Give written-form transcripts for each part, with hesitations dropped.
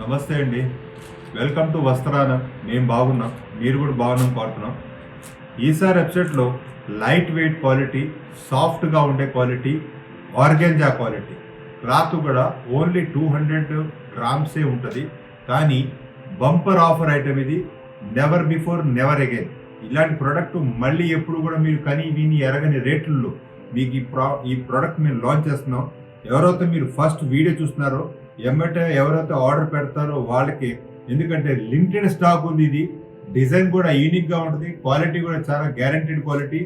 నమస్తే అండి, welcome to Vastranand. మేము బాగున్నాం, మీరు కూడా బాగున్నాం కోరుతున్నాం. ఈసారి వెబ్సైట్లో లైట్ వెయిట్ క్వాలిటీ, సాఫ్ట్గా ఉండే క్వాలిటీ, ఆర్గెంజా క్వాలిటీ క్లాత్ కూడా ఓన్లీ 200 గ్రామ్సే ఉంటుంది. కానీ బంపర్ ఆఫర్ ఐటమ్ ఇది, నెవర్ బిఫోర్ నెవర్ అగైన్. ఇలాంటి ప్రోడక్ట్ మళ్ళీ ఎప్పుడు కూడా మీరు కని విని ఎరగని రేట్లలో మీకు ఈ ప్రోడక్ట్ మేము లాంచ్ చేస్తున్నాం. ఎవరైతే మీరు ఫస్ట్ వీడియో చూస్తున్నారో ఎమ్మటే ఎవరైతే ఆర్డర్ పెడతారో వాళ్ళకి, ఎందుకంటే లిమిటెడ్ స్టాక్ ఉంది. ఇది డిజైన్ కూడా యూనిక్గా ఉంటుంది, క్వాలిటీ కూడా చాలా గ్యారంటీడ్ క్వాలిటీ,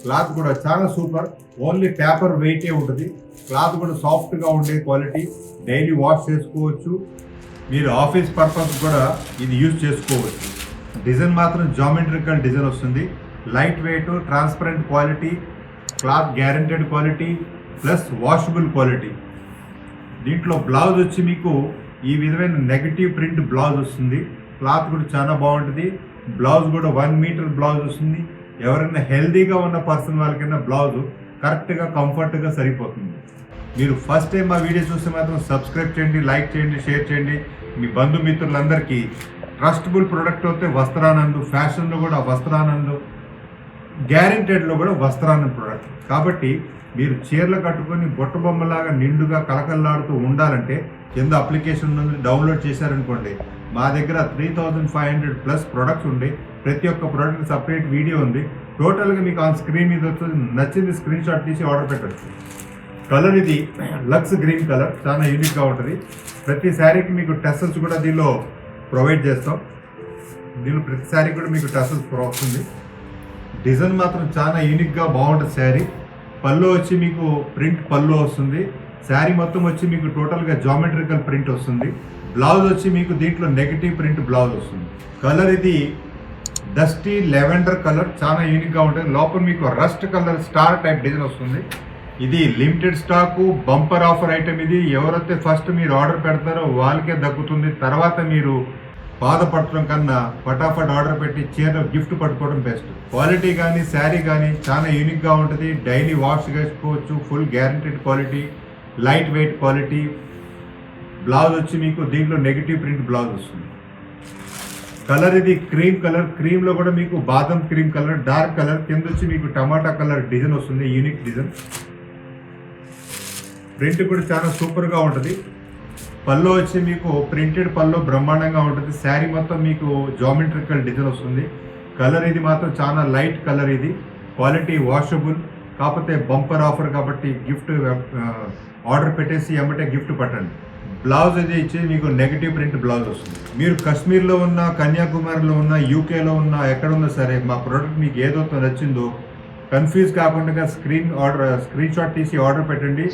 క్లాత్ కూడా చాలా సూపర్. ఓన్లీ పేపర్ వెయిటే ఉంటుంది. క్లాత్ కూడా సాఫ్ట్గా ఉండే క్వాలిటీ, డైలీ వాష్ చేసుకోవచ్చు. మీరు ఆఫీస్ పర్పస్ కూడా ఇది యూజ్ చేసుకోవచ్చు. డిజైన్ మాత్రం జామెట్రికల్ డిజైన్ వస్తుంది. Light weight, transparent quality, cloth guaranteed quality plus washable quality. దీంట్లో బ్లౌజ్ వచ్చి మీకు ఈ విధమైన నెగటివ్ ప్రింట్ బ్లౌజ్ వస్తుంది. క్లాత్ కూడా చాలా బాగుంటుంది. బ్లౌజ్ కూడా 1 మీటర్ బ్లౌజ్ వస్తుంది. ఎవరైనా హెల్దీగా ఉన్న పర్సన్ వాళ్ళకైనా బ్లౌజ్ కరెక్ట్గా కంఫర్ట్గా సరిపోతుంది. మీరు ఫస్ట్ టైం మా వీడియో చూస్తే మాత్రం సబ్స్క్రైబ్ చేయండి, లైక్ చేయండి, షేర్ చేయండి. మీ బంధుమిత్రులందరికీ ట్రస్టబుల్ ప్రోడక్ట్ అయితే వస్త్రానంద్, ఫ్యాషన్లో కూడా వస్త్రానంద్, గ్యారెంటెడ్లో కూడా వస్త్రానంద్ ప్రోడక్ట్. కాబట్టి మీరు చీరలు కట్టుకొని బొట్ట బొమ్మలాగా నిండుగా కలకల్లాడుతూ ఉండాలంటే కింద అప్లికేషన్ నుండి డౌన్లోడ్ చేశారనుకోండి, మా దగ్గర 3500+ ప్రొడక్ట్స్ ఉండి ప్రతి ఒక్క ప్రోడక్ట్ సపరేట్ వీడియో ఉంది. టోటల్గా మీకు ఆన్ స్క్రీన్ మీద వచ్చి నచ్చింది స్క్రీన్ షాట్ తీసి ఆర్డర్ పెట్టచ్చు. కలర్ ఇది లక్స్ గ్రీన్ కలర్, చాలా యూనిక్గా ఉంటుంది. ప్రతి శారీకి మీకు టెసల్స్ కూడా దీనిలో ప్రొవైడ్ చేస్తాం. దీనిలో ప్రతి శారీ కూడా మీకు టెసల్స్ వస్తుంది. డిజైన్ మాత్రం చాలా యూనిక్గా బాగుంటుంది. శారీ పళ్ళు వచ్చి మీకు ప్రింట్ పళ్ళు వస్తుంది. శారీ మొత్తం వచ్చి మీకు టోటల్గా జామెట్రికల్ ప్రింట్ వస్తుంది. బ్లౌజ్ వచ్చి మీకు దీంట్లో నెగటివ్ ప్రింట్ బ్లౌజ్ వస్తుంది. కలర్ ఇది డస్టీ లెవెండర్ కలర్, చాలా యూనిక్గా ఉంటుంది. లోపల మీకు rust colour star type design వస్తుంది. ఇది limited stock, bumper offer item. ఇది ఎవరైతే ఫస్ట్ మీరు ఆర్డర్ పెడతారో వాళ్ళకే దక్కుతుంది. తర్వాత మీరు బాధపడటం కన్నా ఫటాఫట్ ఆర్డర్ పెట్టి చీర గిఫ్ట్ పట్టుకోవడం బెస్ట్. క్వాలిటీ కానీ శారీ కానీ చాలా యూనిక్గా ఉంటుంది. డైలీ వాష్ చేసుకోవచ్చు. Full guaranteed quality, light weight quality. Blouse వచ్చి మీకు దీంట్లో నెగిటివ్ ప్రింట్ బ్లౌజ్ వస్తుంది. కలర్ ఇది క్రీమ్ కలర్, క్రీమ్లో కూడా మీకు బాదం క్రీమ్ కలర్, డార్క్ కలర్, కింద వచ్చి మీకు టమాటా కలర్ డిజైన్ వస్తుంది. Unique design. ప్రింట్ కూడా చాలా సూపర్గా ఉంటుంది. పళ్ళు వచ్చి మీకు ప్రింటెడ్ పళ్ళు బ్రహ్మాండంగా ఉంటుంది. శారీ మొత్తం మీకు జామెట్రికల్ డిజైన్ వస్తుంది. కలర్ ఇది మాత్రం చాలా లైట్ కలర్. ఇది క్వాలిటీ వాషబుల్, కాకపోతే బంపర్ ఆఫర్ కాబట్టి గిఫ్ట్ ఆర్డర్ పెట్టేసి ఎమ్మటే గిఫ్ట్ పట్టండి. బ్లౌజ్ ఇది ఇచ్చి మీకు నెగటివ్ ప్రింట్ బ్లౌజ్ వస్తుంది. మీరు కాశ్మీర్లో ఉన్న, కన్యాకుమారిలో ఉన్న, యూకేలో ఉన్న, ఎక్కడున్నా సరే మా ప్రోడక్ట్ మీకు ఏదైతే నచ్చిందో కన్ఫ్యూజ్ కాకుండా స్క్రీన్ షాట్ తీసి ఆర్డర్ పెట్టండి.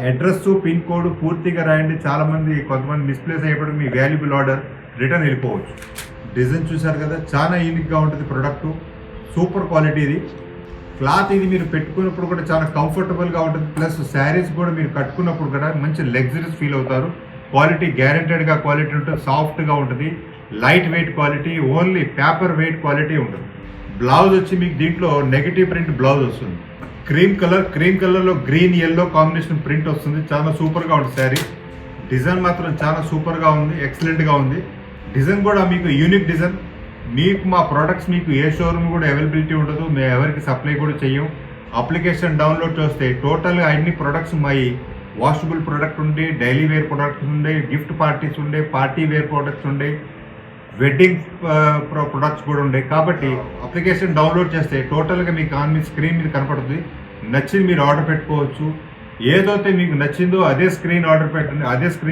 అడ్రస్, పిన్ కోడ్ పూర్తిగా రాయండి. కొంతమంది మిస్ప్లేస్ అయ్యేప్పటికి మీ వాల్యుబుల్ ఆర్డర్ రిటర్న్ వెళ్ళిపోవచ్చు. డిజైన్ చూసారు కదా, చాలా యూనిక్గా ఉంటుంది ప్రోడక్ట్. సూపర్ క్వాలిటీ ఇది. క్లాత్ ఇది మీరు పెట్టుకున్నప్పుడు కూడా చాలా కంఫర్టబుల్గా ఉంటుంది. ప్లస్ శారీస్ కూడా మీరు కట్టుకున్నప్పుడు కూడా మంచి లగ్జరీస్ ఫీల్ అవుతారు. క్వాలిటీ గ్యారెంటెడ్గా క్వాలిటీ ఉంటుంది. సాఫ్ట్గా ఉంటుంది. Light weight quality, only paper weight quality ఉంటుంది. బ్లౌజ్ వచ్చి మీకు దీంట్లో నెగటివ్ ప్రింట్ బ్లౌజ్ వస్తుంది. క్రీమ్ కలర్లో గ్రీన్ ఎల్లో కాంబినేషన్ ప్రింట్ వస్తుంది. చాలా సూపర్గా ఉంటుంది శారీ. డిజైన్ మాత్రం చాలా సూపర్గా ఉంది, ఎక్సలెంట్గా ఉంది. డిజైన్ కూడా మీకు యూనిక్ డిజైన్. మీకు మా ప్రోడక్ట్స్ మీకు ఏ షోరూమ్ కూడా అవైలబిలిటీ ఉండదు, మేము ఎవరికి సప్లై కూడా చెయ్యం. అప్లికేషన్ డౌన్లోడ్ చేస్తే టోటల్గా అన్ని ప్రొడక్ట్స్ మా వాషబుల్ ప్రోడక్ట్ ఉండే, డైలీ వేర్ ప్రొడక్ట్స్ ఉండే, గిఫ్ట్ పార్టీస్ ఉండే, పార్టీ వేర్ ప్రొడక్ట్స్ ఉండే, వెడ్డింగ్ ప్రొడక్ట్స్ కూడా ఉండే. కాబట్టి అప్లికేషన్ డౌన్లోడ్ చేస్తే టోటల్గా మీకు స్క్రీన్ మీద కనపడుతుంది. నచ్చింది మీరు ఆర్డర్ పెట్టుకోవచ్చు. ఏదైతే మీకు నచ్చిందో అదే స్క్రీన్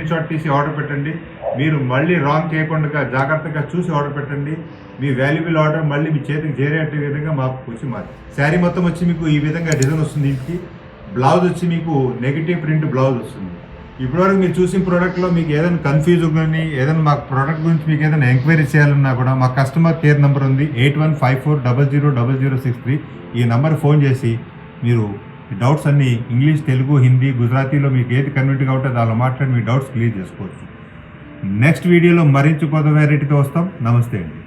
షాట్ తీసి ఆర్డర్ పెట్టండి. మీరు మళ్ళీ రాంగ్ చేయకుండా జాగ్రత్తగా చూసి ఆర్డర్ పెట్టండి. మీ వాల్యుబుల్ ఆర్డర్ మళ్ళీ మీ చేతికి చేరే విధంగా మాకు వచ్చి మాది. శారీ మొత్తం వచ్చి మీకు ఈ విధంగా డిజైన్ వస్తుంది. ఇంటికి బ్లౌజ్ వచ్చి మీకు నెగిటివ్ ప్రింట్ బ్లౌజ్ వస్తుంది. ఇప్పటివరకు మీరు చూసిన ప్రోడక్ట్లో మీకు ఏదైనా కన్ఫ్యూజ్ కానీ ఏదైనా మాకు ప్రోడక్ట్ గురించి మీకు ఏదైనా ఎంక్వైరీ చేయాలన్నా కూడా మా కస్టమర్ కేర్ నెంబర్ ఉంది 8154000063. ఈ నెంబర్ ఫోన్ చేసి మీరు డౌట్స్ అన్నీ ఇంగ్లీష్, తెలుగు, హిందీ, గుజరాతీలో మీకు ఏది కన్వీనియంట్గా ఉంటే దానిలో మాట్లాడి మీ డౌట్స్ క్లియర్ చేసుకోవచ్చు. నెక్స్ట్ వీడియోలో మరింత కొత్త వెరైటీతో వస్తాం. నమస్తే అండి.